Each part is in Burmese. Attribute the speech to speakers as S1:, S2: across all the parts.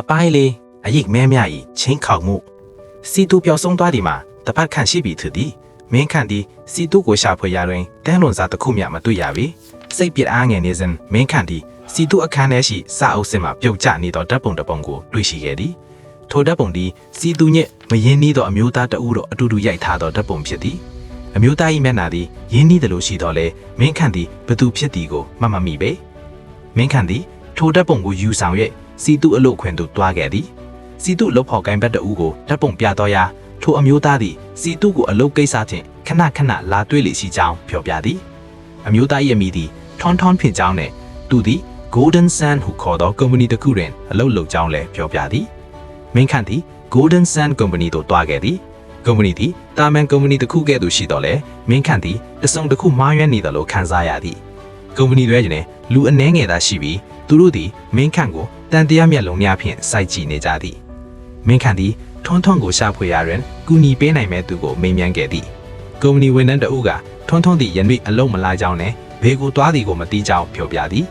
S1: ပိုင်းလေးအရိပ်မဲမြ၏ချင်းခေါမှုစီတူပျော်ဆုံးသွားသည်မှာတပတ်ခန့်ရှိပြီထသည်မင်းခန့်သည်စီတူကိုရှာဖွေရာတွင်တန်းလွန်စားတစ်ခုမျှမတွေ့ရပေစိတ်ပြစ်အားငယ်နေစဉ်မင်းခန့်သည်စီတူအခန်းထဲရှိစာအုပ်စစ်မှပြုတ်ကျနေသောဓာတ်ပုံတစ်ပုံကိုတွေ့ရှိခဲ့သည်ထိုဓာတ်ပုံသည်စီတူညစ်မရင်းနှီးသောအမျိုးသားတဦးတို့အတူတူရိုက်ထားသောဓာတ်ပုံဖြစ်သည်အမျိုးသား၏မျက်နှာသည်ရင်းနှီးသလိုရှိသောလေမင်းခန့်သည်ဘသူဖြစ်သည်ကိုမှတ်မမိပေမင်းခန့်သည်ထိုဓာတ်ပုံကိုယူဆောင်၍စီတူအလို့ခွင်သို့တွားခဲ့သည်စီတူလှုပ်ဖော်ကိုင်ဘက်တဦးကိုဓာတ်ပုံပြတော်ရာထိုအမျိုးသားသည်စီတူကိုအလုပ်ကိစ္စဖြင့်ခဏခဏလာတွေ့လေရှိကြောင်းပြောပြသည်အမျိုးသား၏အမည်သည်ထွန်းထွန်းဖြစ်ကြောင်းနှင့်သူသည် Golden Sun ဟုခေါ်သောကုမ္ပဏီတစ်ခုတွင်အလုပ်လုပ်ကြောင်းလည်းပြောပြသည်မင်းခန့်သည် Golden Sun ကုမ္ပဏီသို့တွားခဲ့သည်ကုမ္ပဏီသည်တာမန်ကုမ္ပဏီတစ်ခုကဲ့သို့ရှိတော်လဲမင်းခန့်သည်တစုံတစ်ခုမှားယွင်းနေတယ်လို့ခန်းစားရသည်ကုမ္ပဏီတွေတွင်လူအနှဲငယ်သာရှိပြီးသူတို့သည်မင်းခန့်ကိုတန်တရားမျက်လုံးများဖြင့်စိုက်ကြည့်နေကြသည်မင်းခန့်သည်ထွန်းထွန်းကိုရှာဖွေရာတွင်ကူညီပေးနိုင်မဲ့သူကိုမေးမြန်းခဲ့သည်ကုမ္ပဏီဝန်ထမ်းတဦးကထွန်းထွန်းသည်ယနေ့အလုံးမလာကြောင်းနဲ့ဘေကိုသွားသည်ကိုမသိကြောင်းပြောပြသည်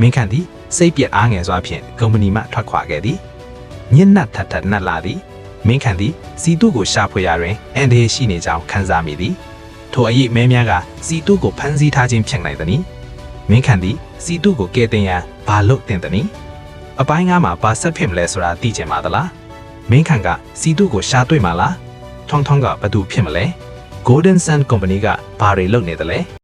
S1: မင်းခန့်သည်စိတ်ပြက်အားငယ်စွာဖြင့်ကုမ္ပဏီမှထွက်ခွာခဲ့သည်ညစ်နတ်ထထနတ်လာသည်မင်းခန့်သည်စီတူကိုရှာဖွေရာတွင်အန်ဒီရှိနေကြောင်းခန်းစားမိသည်ထိုအရေးမဲများကစီတူကိုဖမ်းဆီးထားခြင်းဖြစ်နိုင်သည်မင်းခန့်သည်စီတူကိုကဲတင်ရန်ဘာလို့တင်သည်အပိုင်း9မှာဘာဆက်ဖြစ်မလဲဆိုတာသိချင်ပါသလားမင်းခန့်ကစီတူကိုရှာတွေ့မှာလားထုံထုံကဘသူဖြစ်မလဲ Golden Sun Company ကဘာတွေလုပ်နေသလဲ